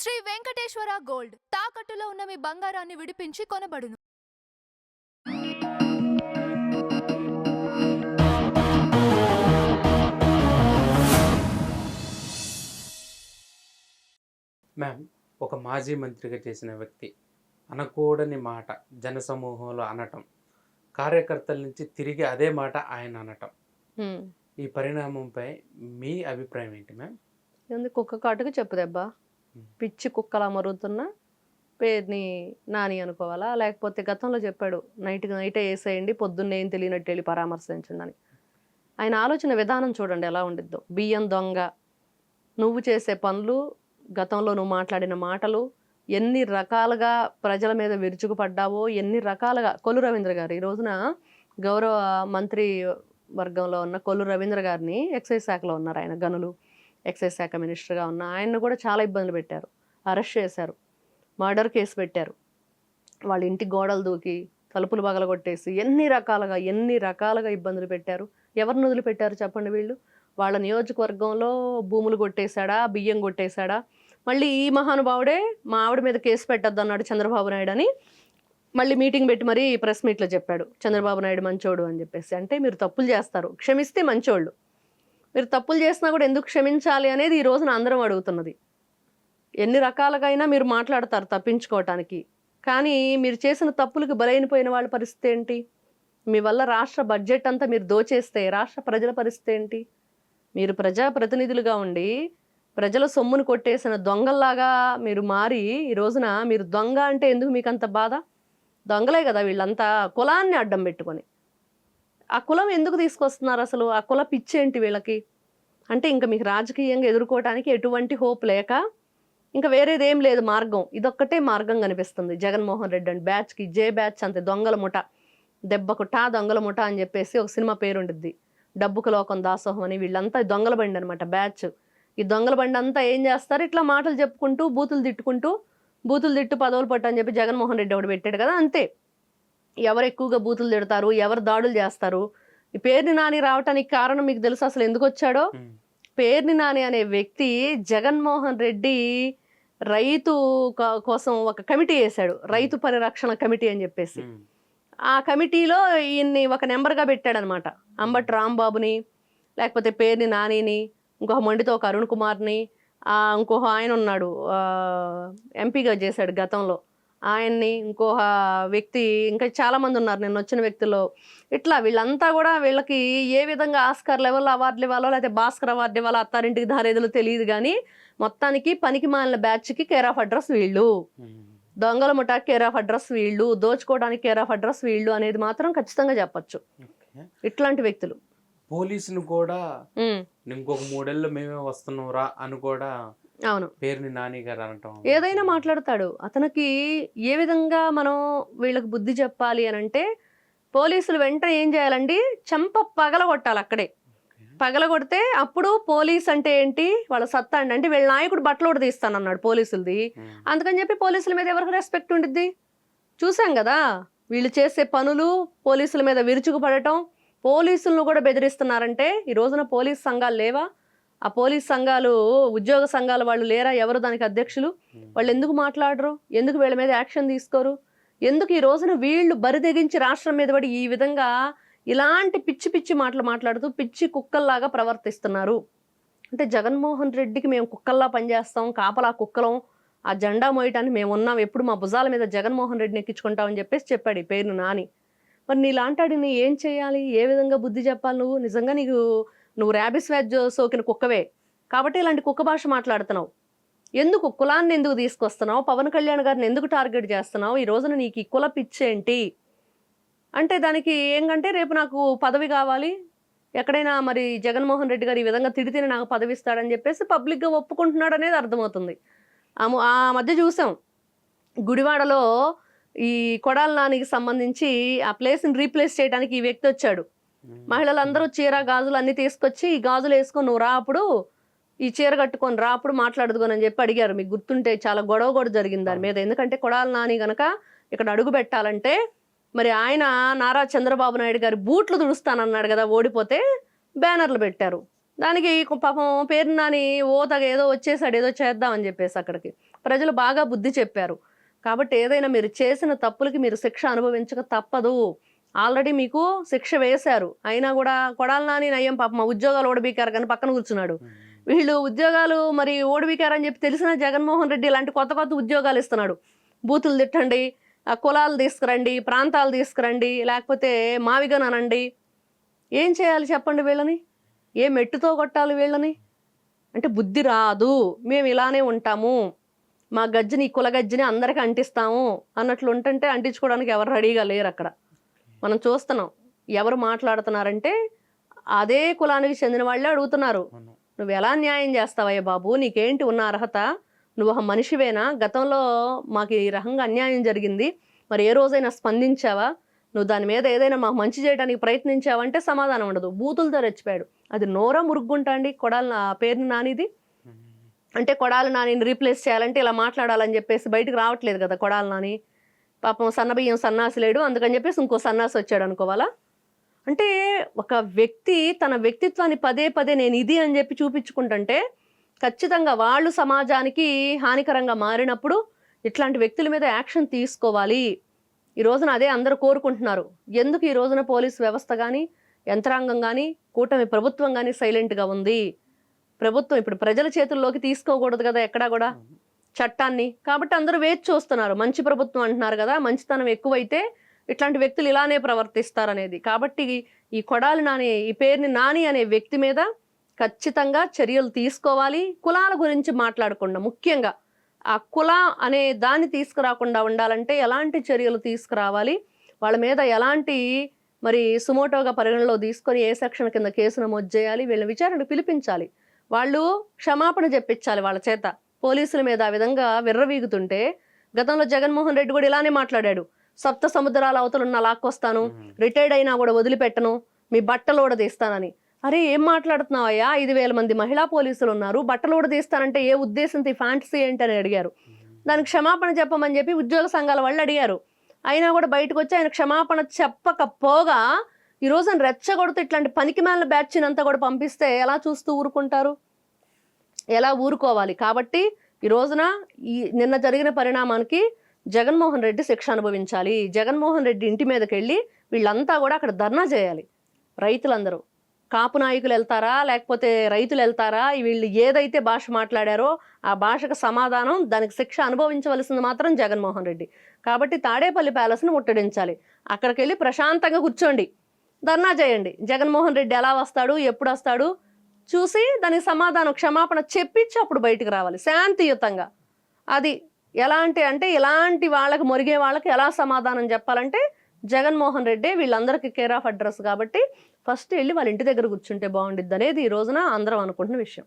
Shri Venkateswara gold తాకట్టులో ఉన్న మీ బంగారాన్ని విడిపించి కొనబడును. మ్యామ్, ఒక మాజీ మంత్రిగా చేసిన వ్యక్తి అనకూడని మాట జనసమూహంలో అనటం, కార్యకర్తల నుంచి తిరిగి అదే మాట ఆయన అనటం, ఈ పరిణామంపై మీ అభిప్రాయం ఏంటి మ్యామ్? ఏంది కుక్క కాటుకు చెప్పు దెబ్బ. పిచ్చి కుక్కలా మరుగుతున్న పేరుని నాని అనుకోవాలా? లేకపోతే గతంలో చెప్పాడు నైటే వేసేయండి, పొద్దున్నే ఏం తెలియనట్టు వెళ్ళి పరామర్శించండి అని. ఆయన ఆలోచన విధానం చూడండి ఎలా ఉండిద్దో. బియ్యం దొంగ, నువ్వు చేసే పనులు, గతంలో నువ్వు మాట్లాడిన మాటలు, ఎన్ని రకాలుగా ప్రజల మీద విరుచుకుపడ్డావో, ఎన్ని రకాలుగా. కొల్లు రవీంద్ర గారు ఈ రోజున గౌరవ మంత్రి వర్గంలో ఉన్న కొల్లు రవీంద్ర గారిని, ఎక్సైజ్ శాఖలో ఉన్నారు ఆయన, గనులు ఎక్సైజ్ శాఖ మినిస్టర్గా ఉన్న ఆయన్ను కూడా చాలా ఇబ్బందులు పెట్టారు, అరెస్ట్ చేశారు, మర్డర్ కేసు పెట్టారు, వాళ్ళ ఇంటి గోడలు దూకి తలుపులు పగలగొట్టేసి ఎన్ని రకాలుగా ఇబ్బందులు పెట్టారు. ఎవరిని వదిలిపెట్టారు చెప్పండి వీళ్ళు? వాళ్ళ నియోజకవర్గంలో భూములు కొట్టేశాడా, బియ్యం కొట్టేశాడా? మళ్ళీ ఈ మహానుభావుడే మా ఆవిడ మీద కేసు పెట్టద్దు అన్నాడు చంద్రబాబు నాయుడు అని మళ్ళీ మీటింగ్ పెట్టి మరీ ప్రెస్ మీట్లో చెప్పాడు చంద్రబాబు నాయుడు మంచోడు అని చెప్పేసి. అంటే మీరు తప్పులు చేస్తారు, క్షమిస్తే మంచోళ్ళు. మీరు తప్పులు చేసినా కూడా ఎందుకు క్షమించాలి అనేది ఈ రోజున అందరం అడుగుతున్నది. ఎన్ని రకాలుగా అయినా మీరు మాట్లాడతారు తప్పించుకోవటానికి, కానీ మీరు చేసిన తప్పులకు బలైనపోయిన వాళ్ళ పరిస్థితి ఏంటి? మీ వల్ల రాష్ట్ర బడ్జెట్ అంతా మీరు దోచేస్తే రాష్ట్ర ప్రజల పరిస్థితి ఏంటి? మీరు ప్రజాప్రతినిధులుగా ఉండి ప్రజల సొమ్మును కొట్టేసిన దొంగల్లాగా మీరు మారి ఈ రోజున మీరు దొంగ అంటే ఎందుకు మీకు అంత బాధ? దొంగలే కదా వీళ్ళంతా, కులాన్ని అడ్డం పెట్టుకొని. ఆ కులం ఎందుకు తీసుకొస్తున్నారు అసలు? ఆ కుల పిచ్చేంటి వీళ్ళకి? అంటే ఇంకా మీకు రాజకీయంగా ఎదుర్కోవడానికి ఎటువంటి హోప్ లేక ఇంకా వేరేదేం లేదు మార్గం, ఇదొక్కటే మార్గం కనిపిస్తుంది జగన్మోహన్ రెడ్డి అండ్ బ్యాచ్కి. జే బ్యాచ్ అంతే, దొంగల ముఠ, దెబ్బకు టా దొంగల ముఠ అని చెప్పేసి ఒక సినిమా పేరు ఉండిద్ది, డబ్బుకు లోకం దాసోహం అని. వీళ్ళంతా దొంగల బండి అనమాట బ్యాచ్. ఈ దొంగల బండి అంతా ఏం చేస్తారు, ఇట్లా మాటలు చెప్పుకుంటూ బూతులు తిట్టు పదవులు పట్టు అని చెప్పి జగన్మోహన్ రెడ్డి ఒకటి పెట్టాడు కదా, అంతే. ఎవరు ఎక్కువగా బూతులు తిడతారు, ఎవరు దాడులు చేస్తారు. ఈ పేర్ని నాని రావటానికి కారణం మీకు తెలుసు అసలు ఎందుకు వచ్చాడో? పేర్ని నాని అనే వ్యక్తి జగన్మోహన్ రెడ్డి రైతు కోసం ఒక కమిటీ వేశాడు, రైతు పరిరక్షణ కమిటీ అని చెప్పేసి. ఆ కమిటీలో ఈయన్ని ఒక నెంబర్గా పెట్టాడనమాట. అంబటి రాంబాబుని, లేకపోతే పేర్ని నానిని, ఇంకొక మొండితో ఒక అరుణ్ కుమార్ని, ఇంకొక ఆయన ఉన్నాడు ఎంపీగా చేశాడు గతంలో, ఆయన్ని, ఇంకొక వ్యక్తి, ఇంకా చాలామంది ఉన్నారు నిన్న వచ్చిన వ్యక్తుల్లో. ఇట్లా వీళ్ళంతా కూడా వీళ్ళకి ఏ విధంగా ఆస్కార్ లెవెల్లో అవార్డులు ఇవ్వాలో, లేకపోతే భాస్కర్ అవార్డు ఇవ్వాలో, అత్తారింటికి దారేదిలో తెలియదు కానీ మొత్తానికి పనికి మాలిన బ్యాచ్కి కేర్ ఆఫ్ అడ్రస్ వీళ్ళు, దొంగల ముఠాకి కేర్ ఆఫ్ అడ్రస్ వీళ్ళు, దోచుకోవడానికి కేర్ ఆఫ్ అడ్రస్ వీళ్ళు అనేది మాత్రం ఖచ్చితంగా చెప్పచ్చు. ఇట్లాంటి వ్యక్తులు పోలీసును కూడా ఇంకొక 3 ఏళ్ళు మేమే వస్తున్నాం రా అని కూడా, అవును, పేరుని నాని గారు అనటం, ఏదైనా మాట్లాడతాడు. అతనికి ఏ విధంగా మనం వీళ్ళకి బుద్ధి చెప్పాలి అని అంటే, పోలీసులు వెంటనే ఏం చేయాలండి, చెంప పగలగొట్టాలి అక్కడే. పగలగొడితే అప్పుడు పోలీస్ అంటే ఏంటి, వాళ్ళ సత్తా అంటే వీళ్ళ నాయకుడు బట్టలు కూడా తీస్తానన్నాడు పోలీసులది, అందుకని చెప్పి పోలీసుల మీద ఎవరికి రెస్పెక్ట్ ఉండిద్ది? చూసాం కదా వీళ్ళు చేసే పనులు, పోలీసుల మీద విరుచుకుపడటం, పోలీసులను కూడా బెదిరిస్తున్నారంటే ఈ రోజున పోలీస్ సంఘాలు లేవా? ఆ పోలీస్ సంఘాలు, ఉద్యోగ సంఘాల వాళ్ళు లేరా? ఎవరు దానికి అధ్యక్షులు? వాళ్ళు ఎందుకు మాట్లాడరు? ఎందుకు వీళ్ళ మీద యాక్షన్ తీసుకోరు? ఎందుకు ఈ రోజున వీళ్ళు బరిదెగించి రాష్ట్రం మీద పడి ఈ విధంగా ఇలాంటి పిచ్చి మాటలు మాట్లాడుతూ పిచ్చి కుక్కల్లాగా ప్రవర్తిస్తున్నారు? అంటే జగన్మోహన్ రెడ్డికి మేము కుక్కల్లా పనిచేస్తాం, కాపలా కుక్కలం, ఆ జెండా మోయటానికి మేము ఉన్నాం, ఎప్పుడు మా భుజాల మీద జగన్మోహన్ రెడ్డిని ఎక్కించుకుంటామని చెప్పేసి చెప్పాడు ఈ పేరును నాని. మరి నీలాంటాడిని ఏం చేయాలి? ఏ విధంగా బుద్ధి చెప్పాలి? నువ్వు నిజంగా నువ్వు ర్యాబిస్ వ్యాధి సోకిన కుక్కవే కాబట్టి ఇలాంటి కుక్క భాష మాట్లాడుతున్నావు. ఎందుకు కులాన్ని ఎందుకు తీసుకొస్తున్నావు? పవన్ కళ్యాణ్ గారిని ఎందుకు టార్గెట్ చేస్తున్నావు? ఈ రోజున నీకు ఈ కుల పిచ్చేంటి అంటే దానికి ఏంటంటే, రేపు నాకు పదవి కావాలి, ఎక్కడైనా మరి జగన్మోహన్ రెడ్డి గారు ఈ విధంగా తిడితేనే నాకు పదవి ఇస్తాడని చెప్పేసి పబ్లిక్గా ఒప్పుకుంటున్నాడు అనేది అర్థమవుతుంది. ఆ మధ్య చూసాం గుడివాడలో ఈ కొడాల నానికి సంబంధించి ఆ ప్లేస్ని రీప్లేస్ చేయడానికి ఈ వ్యక్తి వచ్చాడు. మహిళలందరూ చీర గాజులు అన్ని తీసుకొచ్చి, ఈ గాజులు వేసుకొని నువ్వు రా, అప్పుడు ఈ చీర కట్టుకొని రా, అప్పుడు మాట్లాడుకోని అని చెప్పి అడిగారు. మీకు గుర్తుంటే చాలా గొడవ కూడా జరిగింది దాని మీద. ఎందుకంటే కొడాల నాని గనక ఇక్కడ అడుగు పెట్టాలంటే మరి ఆయన నారా చంద్రబాబు నాయుడు గారి బూట్లు తుడుస్తానన్నాడు కదా, ఓడిపోతే బ్యానర్లు పెట్టారు. దానికి పాపం పేరు నాని ఓతగా ఏదో వచ్చేసాడు, ఏదో చేద్దామని చెప్పేసి అక్కడికి ప్రజలు బాగా బుద్ధి చెప్పారు. కాబట్టి ఏదైనా మీరు చేసిన తప్పులకి మీరు శిక్ష అనుభవించక తప్పదు. ఆల్రెడీ మీకు శిక్ష వేశారు. అయినా కూడా కొడాలి నాని నయ్యం పాపం మా ఉద్యోగాలు ఓడిబీకారు కానీ పక్కన కూర్చున్నాడు. వీళ్ళు ఉద్యోగాలు మరి ఓడిబీకారని చెప్పి తెలిసిన జగన్మోహన్ రెడ్డి ఇలాంటి కొత్త కొత్త ఉద్యోగాలు ఇస్తున్నాడు. బూతులు తిట్టండి, కులాలు తీసుకురండి, ప్రాంతాలు తీసుకురండి, లేకపోతే మావిగన్ అనండి. ఏం చేయాలి చెప్పండి వీళ్ళని? ఏ మెట్టుతో కొట్టాలి వీళ్ళని? అంటే బుద్ధి రాదు, మేము ఇలానే ఉంటాము, మా గజ్జిని కుల గజ్జిని అందరికీ అంటిస్తాము అన్నట్లు ఉంటుంటే అంటించుకోవడానికి ఎవరు రెడీగా లేరు అక్కడ. మనం చూస్తున్నాం ఎవరు మాట్లాడుతున్నారంటే అదే కులానికి చెందిన వాళ్ళే అడుగుతున్నారు, నువ్వు ఎలా న్యాయం చేస్తావయ్యా బాబు, నీకేంటి ఉన్న అర్హత, నువ్వు ఒక మనిషివేనా, గతంలో మాకు ఈ రకంగా అన్యాయం జరిగింది, మరి ఏ రోజైనా స్పందించావా, నువ్వు దాని మీద ఏదైనా మాకు మంచి చేయడానికి ప్రయత్నించావంటే సమాధానం ఉండదు. బూతులతో రెచ్చిపోయాడు. అది నోరా మురుగుంటా అండి కొడాలి పేరుని నానిది? అంటే కొడాలి నానిని రీప్లేస్ చేయాలంటే ఇలా మాట్లాడాలని చెప్పేసి బయటకు రావట్లేదు కదా కొడాలి నాని. పాపం సన్నబియ్యం సన్నాసి లేడు అందుకని చెప్పేసి ఇంకో సన్నాసి వచ్చాడు అనుకోవాలా? అంటే ఒక వ్యక్తి తన వ్యక్తిత్వాన్ని పదే పదే నేను ఇది అని చెప్పి చూపించుకుంటుంటే ఖచ్చితంగా వాళ్ళు సమాజానికి హానికరంగా మారినప్పుడు ఇట్లాంటి వ్యక్తుల మీద యాక్షన్ తీసుకోవాలి. ఈ రోజున అదే అందరూ కోరుకుంటున్నారు. ఎందుకు ఈ రోజున పోలీస్ వ్యవస్థ కానీ యంత్రాంగం కానీ కూటమి ప్రభుత్వం కానీ సైలెంట్గా ఉంది? ప్రభుత్వం ఇప్పుడు ప్రజల చేతుల్లోకి తీసుకోకూడదు కదా ఎక్కడా కూడా చట్టాన్ని. కాబట్టి అందరూ వేచి చూస్తున్నారు. మంచి ప్రభుత్వం అంటున్నారు కదా, మంచితనం ఎక్కువైతే ఇట్లాంటి వ్యక్తులు ఇలానే ప్రవర్తిస్తారనేది. కాబట్టి ఈ కొడాలి నాని, ఈ పేరుని నాని అనే వ్యక్తి మీద ఖచ్చితంగా చర్యలు తీసుకోవాలి. కులాల గురించి మాట్లాడకుండా, ముఖ్యంగా ఆ కుల అనే దాన్ని తీసుకురాకుండా ఉండాలంటే ఎలాంటి చర్యలు తీసుకురావాలి, వాళ్ళ మీద ఎలాంటి మరి సుమోటోగా పరిగణలో తీసుకొని ఏ సెక్షన్ కింద కేసు నమోదు చేయాలి, వీళ్ళ విచారణకు పిలిపించాలి, వాళ్ళు క్షమాపణ చెప్పించాలి వాళ్ళ చేత. పోలీసుల మీద ఆ విధంగా విర్రవీగుతుంటే గతంలో జగన్మోహన్ రెడ్డి కూడా ఇలానే మాట్లాడాడు. సప్త సముద్రాల అవతలున్న లాక్కొస్తాను, రిటైర్డ్ అయినా కూడా వదిలిపెట్టను, మీ బట్టలు కూడా తీస్తానని. అరే ఏం మాట్లాడుతున్నావయ్యా, 5,000 మంది మహిళా పోలీసులు ఉన్నారు, బట్టలు కూడా తీస్తానంటే ఏ ఉద్దేశంతో ఈ ఫ్యాంటసీ ఏంటి అని అడిగారు. దానికి క్షమాపణ చెప్పమని చెప్పి ఉద్యోగ సంఘాల వాళ్ళు అడిగారు. అయినా కూడా బయటకు వచ్చి ఆయన క్షమాపణ చెప్పకపోగా ఈ రోజున రెచ్చగొడుతూ ఇట్లాంటి పనికిమాలిన బ్యాచ్ని అంతా కూడా పంపిస్తే ఎలా చూస్తూ ఊరుకుంటారు? ఎలా ఊరుకోవాలి? కాబట్టి ఈ రోజున నిన్న జరిగిన పరిణామానికి జగన్మోహన్ రెడ్డి శిక్ష అనుభవించాలి. జగన్మోహన్ రెడ్డి ఇంటి మీదకి వెళ్ళి వీళ్ళంతా కూడా అక్కడ ధర్నా చేయాలి. రైతులందరూ, కాపు నాయకులు వెళ్తారా లేకపోతే రైతులు వెళ్తారా, వీళ్ళు ఏదైతే భాష మాట్లాడారో ఆ భాషకు సమాధానం, దానికి శిక్ష అనుభవించవలసింది మాత్రం జగన్మోహన్ రెడ్డి. కాబట్టి తాడేపల్లి ప్యాలెస్ను ముట్టడించాలి. అక్కడికి వెళ్ళి ప్రశాంతంగా కూర్చోండి, ధర్నా చేయండి. జగన్మోహన్ రెడ్డి ఎలా వస్తాడు, ఎప్పుడు వస్తాడు చూసి దానికి సమాధానం క్షమాపణ చెప్పించి అప్పుడు బయటకు రావాలి శాంతియుతంగా. అది ఎలాంటి అంటే ఇలాంటి వాళ్ళకి, మొరిగే వాళ్ళకి ఎలా సమాధానం చెప్పాలంటే జగన్మోహన్ రెడ్డి వీళ్ళందరికీ కేర్ ఆఫ్ అడ్రస్. కాబట్టి ఫస్ట్ వెళ్ళి వాళ్ళ ఇంటి దగ్గర కూర్చుంటే బాగుండిద్ది అనేది ఈ రోజున అందరం అనుకుంటున్న విషయం.